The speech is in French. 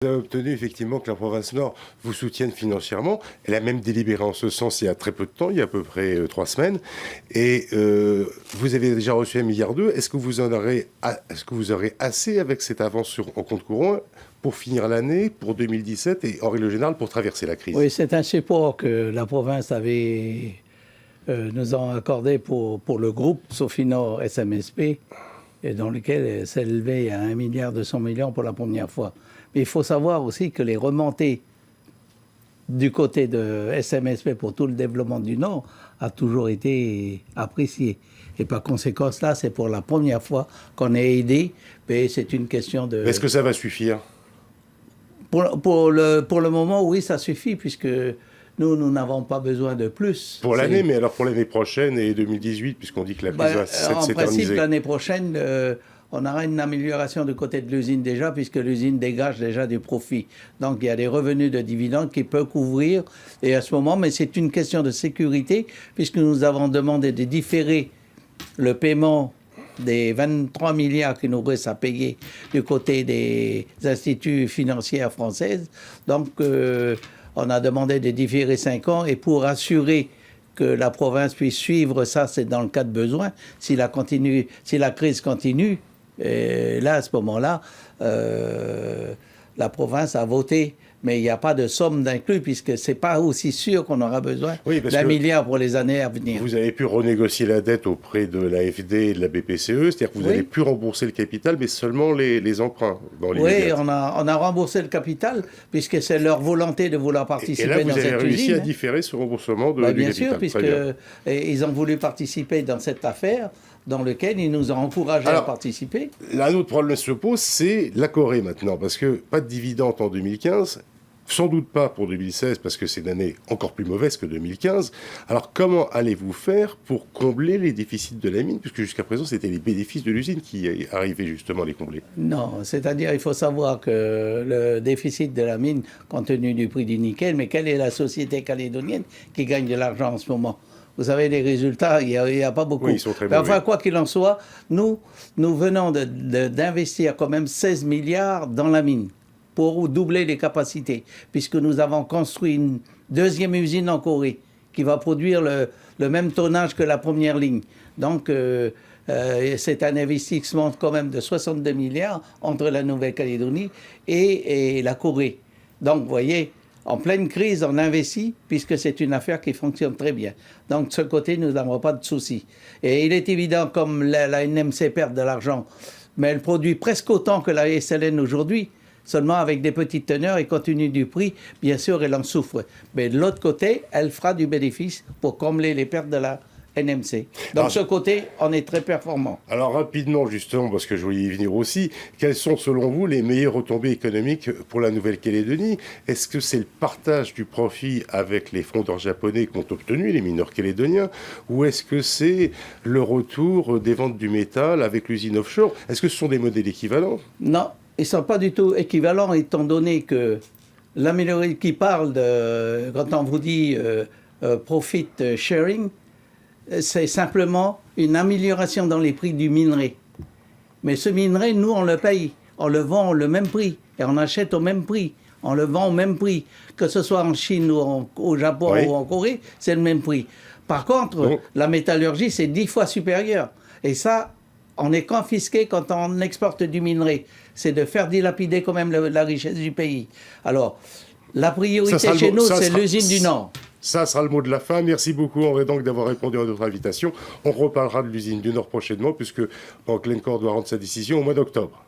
Vous avez obtenu effectivement que la province Nord vous soutienne financièrement. Elle a même délibéré en ce sens il y a très peu de temps, il y a à peu près 3 semaines. Et vous avez déjà reçu 1,2 milliard. Est-ce que vous aurez assez avec cette avance en compte courant pour finir l'année, pour 2017 et en règle générale pour traverser la crise? Oui, c'est un support que la province nous a accordé pour le groupe Sofinor SMSP, et dans lequel elle s'est élevée à 1,2 milliard pour la première fois. Mais il faut savoir aussi que les remontées du côté de SMSP pour tout le développement du Nord a toujours été appréciées. Et par conséquent, là, c'est pour la première fois qu'on est aidé, mais c'est une question de... Est-ce que ça va suffire? Pour le moment, oui, ça suffit, puisque nous n'avons pas besoin de plus. Pour l'année, mais alors pour l'année prochaine et 2018, puisqu'on dit que la crise va s'éterniser. En principe, l'année prochaine, on aura une amélioration du côté de l'usine déjà, puisque l'usine dégage déjà du profit. Donc, il y a des revenus de dividendes qui peuvent couvrir. Et à ce moment, mais c'est une question de sécurité, puisque nous avons demandé de différer le paiement des 23 milliards qui nous restent à payer du côté des instituts financiers françaises. Donc, on a demandé de différer 5 ans, et pour assurer que la province puisse suivre ça, c'est dans le cas de besoin. Si la crise continue, et là, à ce moment-là, la province a voté, mais il n'y a pas de somme d'inclus, puisque ce n'est pas aussi sûr qu'on aura besoin d'1 milliard pour les années à venir. Vous avez pu renégocier la dette auprès de l'AFD et de la BPCE, c'est-à-dire que vous avez pu rembourser le capital, mais seulement les emprunts. Oui, on a remboursé le capital, puisque c'est leur volonté de vouloir participer dans cette usine. Et là, vous avez réussi à différer ce remboursement du capital. Bien sûr, puisqu'ils ont voulu participer dans cette affaire, dans lequel ils nous ont encouragés à participer. Là, un autre problème se pose, c'est la Corée maintenant, parce que pas de dividendes en 2015, sans doute pas pour 2016, parce que c'est une année encore plus mauvaise que 2015. Alors, comment allez-vous faire pour combler les déficits de la mine, puisque jusqu'à présent, c'était les bénéfices de l'usine qui arrivaient justement à les combler? Non, c'est-à-dire, il faut savoir que le déficit de la mine, compte tenu du prix du nickel, mais quelle est la société calédonienne qui gagne de l'argent en ce moment? Vous savez, les résultats, il n'y a pas beaucoup. Oui, ils sont très mauvais. Enfin, quoi qu'il en soit, nous venons d'investir quand même 16 milliards dans la mine pour doubler les capacités, puisque nous avons construit une deuxième usine en Corée qui va produire le même tonnage que la première ligne. Donc, c'est un investissement quand même de 62 milliards entre la Nouvelle-Calédonie et la Corée. Donc, vous voyez, en pleine crise, on investit, puisque c'est une affaire qui fonctionne très bien. Donc, de ce côté, nous n'avons pas de soucis. Et il est évident, comme la NMC perd de l'argent, mais elle produit presque autant que la SLN aujourd'hui, seulement avec des petites teneurs, et compte tenu du prix, bien sûr, elle en souffre. Mais de l'autre côté, elle fera du bénéfice pour combler les pertes de la NMC. Donc, ce côté, on est très performant. Alors, rapidement, justement, parce que je voulais y venir aussi, quelles sont, selon vous, les meilleures retombées économiques pour la Nouvelle-Calédonie? Est-ce que c'est le partage du profit avec les fondeurs japonais qu'ont obtenu les mineurs calédoniens, ou est-ce que c'est le retour des ventes du métal avec l'usine offshore? Est-ce que ce sont des modèles équivalents? Non, ils ne sont pas du tout équivalents, étant donné que l'amélioration qui parle de, quand on vous dit profit sharing, c'est simplement une amélioration dans les prix du minerai. Mais ce minerai, nous, on le paye. On le vend au même prix. Et on achète au même prix. On le vend au même prix. Que ce soit en Chine ou au Japon ou en Corée, c'est le même prix. Par contre, la métallurgie, c'est 10 fois supérieur. Et ça, on est confisqué quand on exporte du minerai. C'est de faire dilapider quand même la richesse du pays. Alors, la priorité chez nous, c'est l'usine du Nord. Ça sera le mot de la fin. Merci beaucoup, Henri, donc d'avoir répondu à notre invitation. On reparlera de l'usine du Nord prochainement, puisque Glencore doit rendre sa décision au mois d'octobre.